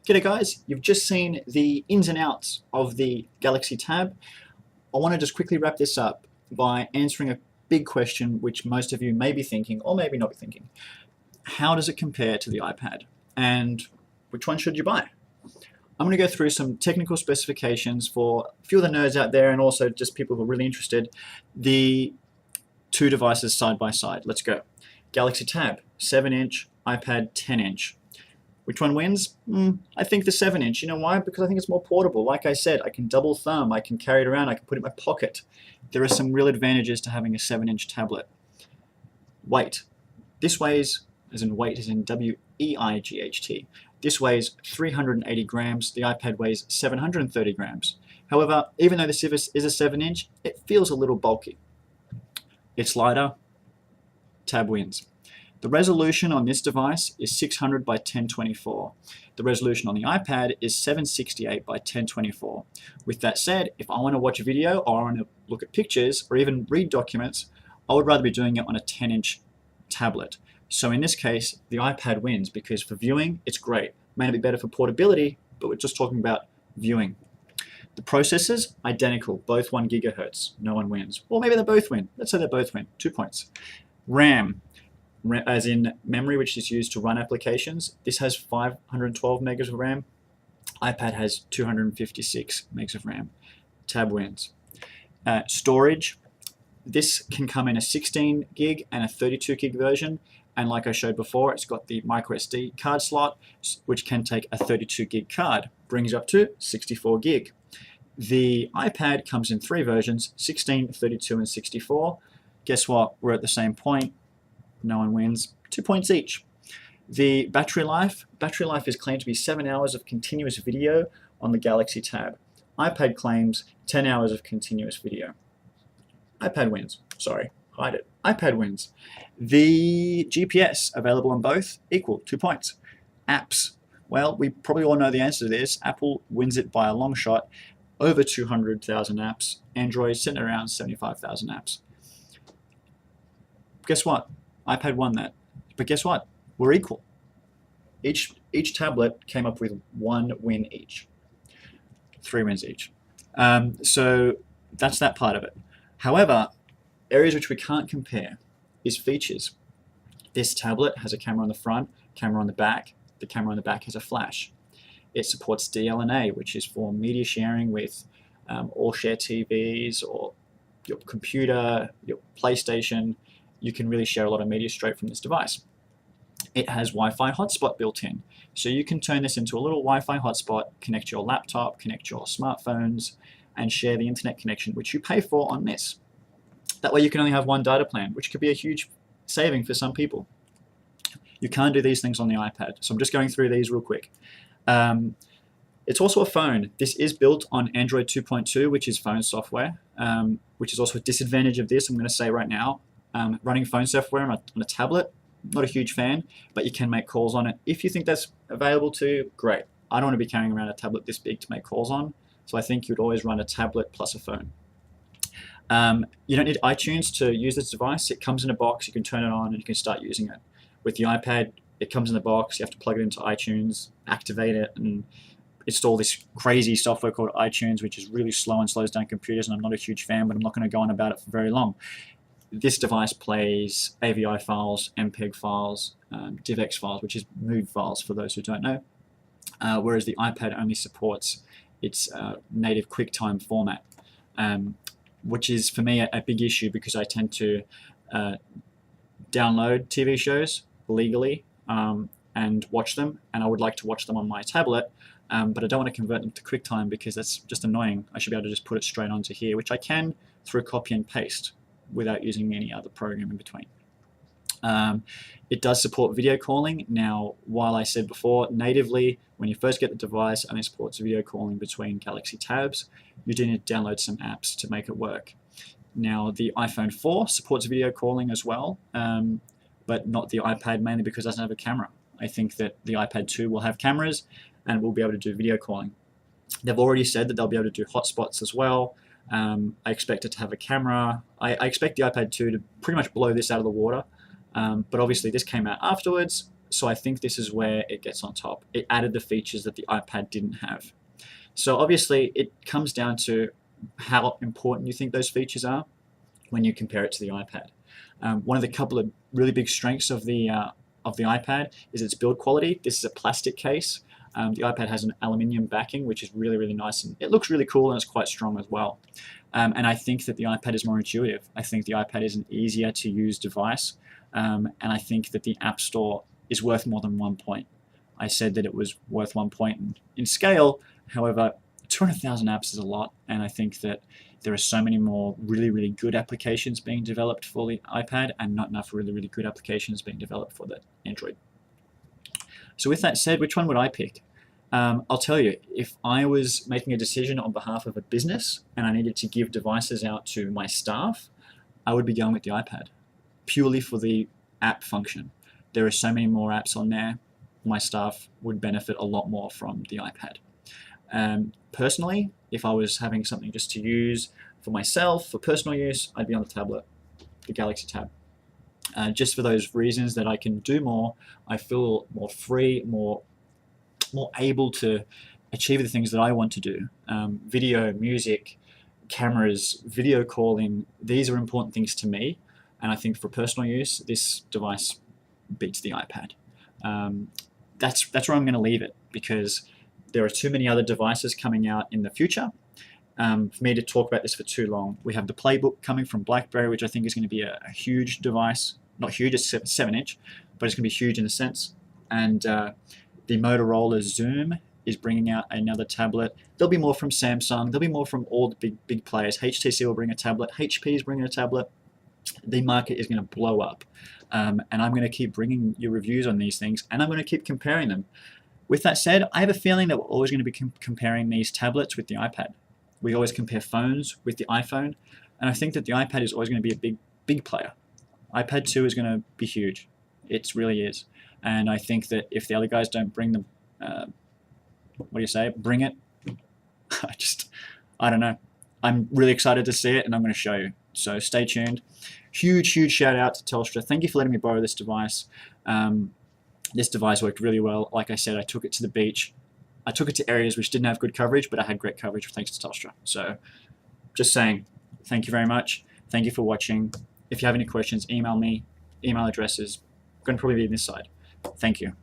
G'day guys, you've just seen the ins and outs of the Galaxy Tab. I want to just quickly wrap this up by answering a big question which most of you may be thinking or maybe not be thinking. How does it compare to the iPad? And which one should you buy? I'm going to go through some technical specifications for a few of the nerds out there and also just people who are really interested. The two devices side by side. Let's go. Galaxy Tab, 7-inch, iPad 10-inch. Which one wins? I think the 7-inch. You know why? Because I think it's more portable. Like I said, I can double thumb, I can carry it around, I can put it in my pocket. There are some real advantages to having a 7-inch tablet. Weight. This weighs, as in weight as in W-E-I-G-H-T. This weighs 380 grams. The iPad weighs 730 grams. However, even though this is a 7-inch, it feels a little bulky. It's lighter. Tab wins. The resolution on this device is 600 by 1024. The resolution on the iPad is 768 by 1024. With that said, if I want to watch a video or I want to look at pictures or even read documents, I would rather be doing it on a 10-inch tablet. So in this case, the iPad wins because for viewing, it's great. May not be better for portability, but we're just talking about viewing. The processors, identical, both 1 gigahertz. No one wins. Or maybe they both win. Let's say they both win. 2 points. RAM. As in memory, which is used to run applications. This has 512 megas of RAM. iPad has 256 megs of RAM. Tab wins. Storage. This can come in a 16 gig and a 32 gig version. And like I showed before, it's got the micro SD card slot, which can take a 32 gig card. Brings up to 64 gig. The iPad comes in 3 versions, 16, 32, and 64. Guess what? We're at the same point. No one wins. 2 points each. The battery life is claimed to be 7 hours of continuous video on the Galaxy Tab. iPad claims 10 hours of continuous video. iPad wins. Sorry, hide it. iPad wins. The GPS available on both equal 2 points. Apps. Well, we probably all know the answer to this. Apple wins it by a long shot. Over 200,000 apps. Android sitting around 75,000 apps. Guess what? iPad won that. But guess what? We're equal. Each tablet came up with 1 win each. 3 wins each. So that's that part of it. However, areas which we can't compare is features. This tablet has a camera on the front, camera on the back. The camera on the back has a flash. It supports DLNA, which is for media sharing with all share TVs or your computer, your PlayStation. You can really share a lot of media straight from this device. It has Wi-Fi hotspot built in. So you can turn this into a little Wi-Fi hotspot, connect your laptop, connect your smartphones, and share the internet connection, which you pay for on this. That way you can only have 1 data plan, which could be a huge saving for some people. You can't do these things on the iPad. So I'm just going through these real quick. It's also a phone. This is built on Android 2.2, which is phone software, which is also a disadvantage of this, I'm going to say right now. Running phone software on a tablet, not a huge fan, but you can make calls on it. If you think that's available to you, great. I don't want to be carrying around a tablet this big to make calls on, so I think you'd always run a tablet plus a phone. You don't need iTunes to use this device. It comes in a box, you can turn it on and you can start using it. With the iPad, it comes in the box, you have to plug it into iTunes, activate it, and install this crazy software called iTunes, which is really slow and slows down computers, and I'm not a huge fan, but I'm not going to go on about it for very long. This device plays AVI files, MPEG files, DivX files, which is MOV files for those who don't know, whereas the iPad only supports its native QuickTime format, which is for me a big issue because I tend to download TV shows legally and watch them, and I would like to watch them on my tablet, but I don't want to convert them to QuickTime because that's just annoying. I should be able to just put it straight onto here, which I can through copy and paste, without using any other program in between. It does support video calling. Now, while I said before, natively, when you first get the device, only supports video calling between Galaxy Tabs, you do need to download some apps to make it work. Now, the iPhone 4 supports video calling as well, but not the iPad, mainly because it doesn't have a camera. I think that the iPad 2 will have cameras and will be able to do video calling. They've already said that they'll be able to do hotspots as well. I expect it to have a camera. I expect the iPad 2 to pretty much blow this out of the water, but obviously this came out afterwards, So I think this is where it gets on top. It added the features that the iPad didn't have. So obviously it comes down to how important you think those features are when you compare it to the iPad. One of the couple of really big strengths of the iPad is its build quality. This is a plastic case. The iPad has an aluminium backing, which is really, really nice, and it looks really cool, and it's quite strong as well. And I think that the iPad is more intuitive. I think the iPad is an easier to use device, and I think that the App Store is worth more than 1 point. I said that it was worth 1 point in scale. However, 200,000 apps is a lot, and I think that there are so many more really, really good applications being developed for the iPad and not enough really, really good applications being developed for the Android. So with that said, which one would I pick? I'll tell you, if I was making a decision on behalf of a business and I needed to give devices out to my staff, I would be going with the iPad, purely for the app function. There are so many more apps on there. My staff would benefit a lot more from the iPad. Personally, if I was having something just to use for myself, for personal use, I'd be on the tablet, the Galaxy Tab. Just for those reasons that I can do more, I feel more free, more able to achieve the things that I want to do. Video, music, cameras, video calling, these are important things to me. And I think for personal use, this device beats the iPad. That's where I'm going to leave it, because there are too many other devices coming out in the future for me to talk about this for too long. We have the Playbook coming from BlackBerry, which I think is going to be a huge device. Not huge, it's 7-inch, but it's going to be huge in a sense. And the Motorola Zoom is bringing out another tablet. There'll be more from Samsung. There'll be more from all the big players. HTC will bring a tablet. HP is bringing a tablet. The market is going to blow up. And I'm going to keep bringing you reviews on these things, and I'm going to keep comparing them. With that said, I have a feeling that we're always going to be comparing these tablets with the iPad. We always compare phones with the iPhone, and I think that the iPad is always going to be a big player. iPad 2 is going to be huge. It really is. And I think that if the other guys don't bring them, bring it, I don't know. I'm really excited to see it, and I'm going to show you. So stay tuned. Huge shout out to Telstra. Thank you for letting me borrow this device. This device worked really well. Like I said, I took it to the beach. I took it to areas which didn't have good coverage, but I had great coverage thanks to Telstra. So just saying, thank you very much. Thank you for watching. If you have any questions, email me. Email address is going to probably be on this side. Thank you.